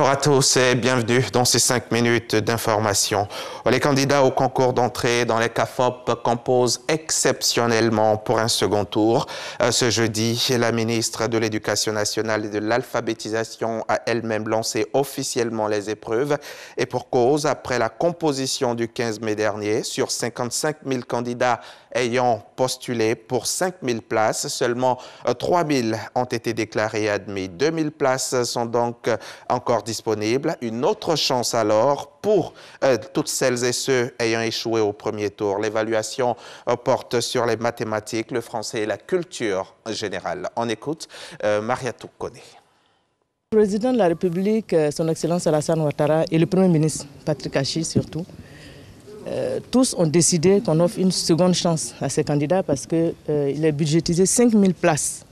Bonjour à tous et bienvenue dans ces 5 minutes d'information. Les candidats au concours d'entrée dans les CAFOP composent exceptionnellement pour un second tour. Ce jeudi, la ministre de l'Éducation nationale et de l'alphabétisation a elle-même lancé officiellement les épreuves. Et pour cause, après la composition du 15 mai dernier, sur 55 000 candidats ayant postulé pour 5 000 places, seulement 3 000 ont été déclarés admis. 2 000 places sont donc encore disponibles. Une autre chance alors pour toutes celles et ceux ayant échoué au premier tour. L'évaluation porte sur les mathématiques, le français et la culture générale. On écoute Mariatou Kone. Le président de la République, son Excellence Alassane Ouattara, et le Premier ministre, Patrick Achi surtout, tous ont décidé qu'on offre une seconde chance à ces candidats parce qu'il est budgétisé 5 000 places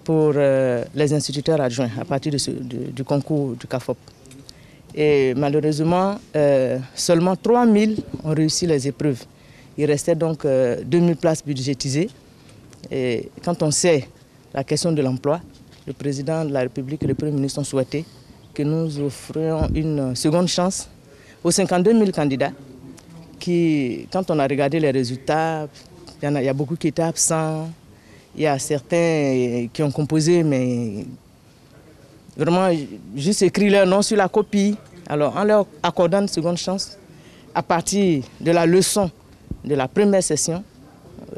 pour les instituteurs adjoints à partir du concours du CAFOP. Et malheureusement, seulement 3 000 ont réussi les épreuves. Il restait donc 2 000 places budgétisées. Et quand on sait la question de l'emploi, le président de la République et le Premier ministre ont souhaité que nous offrions une seconde chance aux 52 000 candidats qui, quand on a regardé les résultats, il y a beaucoup qui étaient absents. Il y a certains qui ont composé, mais vraiment juste écrit leur nom sur la copie. Alors, en leur accordant une seconde chance, à partir de la leçon de la première session,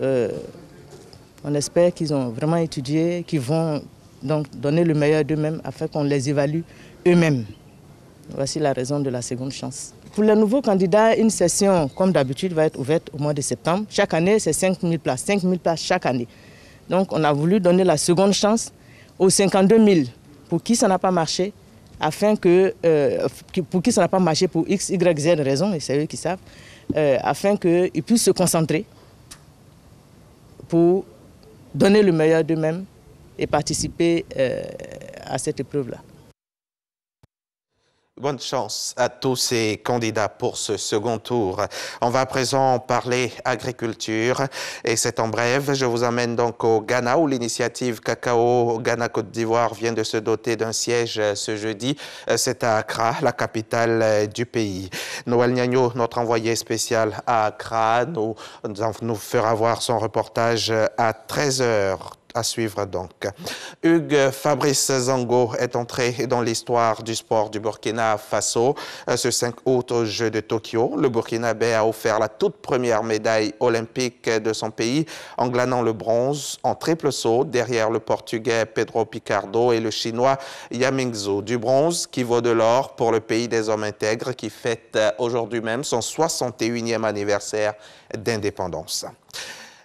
on espère qu'ils ont vraiment étudié, qu'ils vont donc donner le meilleur d'eux-mêmes afin qu'on les évalue eux-mêmes. Voici la raison de la seconde chance. Pour les nouveaux candidats, une session, comme d'habitude, va être ouverte au mois de septembre. Chaque année, c'est 5 000 places. 5 000 places chaque année. Donc, on a voulu donner la seconde chance aux 52 000 pour qui ça n'a pas marché, afin que, pour qui ça n'a pas marché pour X, Y, Z raison, et c'est eux qui savent, afin qu'ils puissent se concentrer pour donner le meilleur d'eux-mêmes et participer à cette épreuve-là. Bonne chance à tous ces candidats pour ce second tour. On va à présent parler agriculture et c'est en bref. Je vous amène donc au Ghana où l'initiative Cacao Ghana-Côte d'Ivoire vient de se doter d'un siège ce jeudi. C'est à Accra, la capitale du pays. Noël Niagno, notre envoyé spécial à Accra, nous fera voir son reportage à 13 h. À suivre donc. Hugues Fabrice Zango est entré dans l'histoire du sport du Burkina Faso. Ce 5 août aux Jeux de Tokyo, le Burkinabé a offert la toute première médaille olympique de son pays en glanant le bronze en triple saut derrière le Portugais Pedro Picardo et le Chinois Yaming Zhou. Du bronze qui vaut de l'or pour le pays des hommes intègres qui fête aujourd'hui même son 61e anniversaire d'indépendance.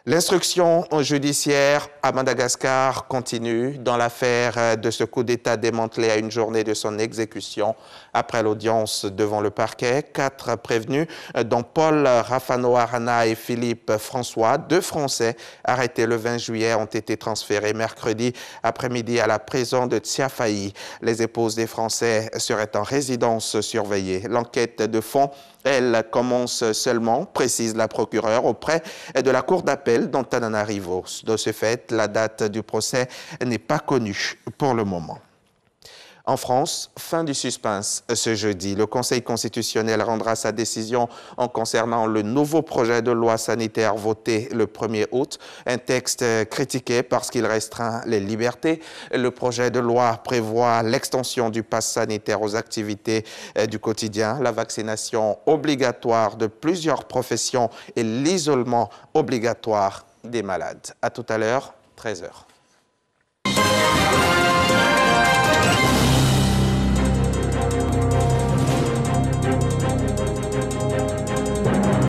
L'instruction judiciaire à Madagascar continue dans l'affaire de ce coup d'État démantelé à une journée de son exécution. Après l'audience devant le parquet, 4 prévenus, dont Paul Rafano Arana et Philippe François, 2 Français arrêtés le 20 juillet, ont été transférés mercredi après-midi à la prison de Tsiafayi. Les épouses des Français seraient en résidence surveillée. L'enquête de fond, elle commence seulement, précise la procureure, auprès de la Cour d'appel d'Antananarivo. De ce fait, la date du procès n'est pas connue pour le moment. En France, fin du suspense ce jeudi. Le Conseil constitutionnel rendra sa décision en concernant le nouveau projet de loi sanitaire voté le 1er août. Un texte critiqué parce qu'il restreint les libertés. Le projet de loi prévoit l'extension du pass sanitaire aux activités du quotidien, la vaccination obligatoire de plusieurs professions et l'isolement obligatoire des malades. À tout à l'heure, 13 h.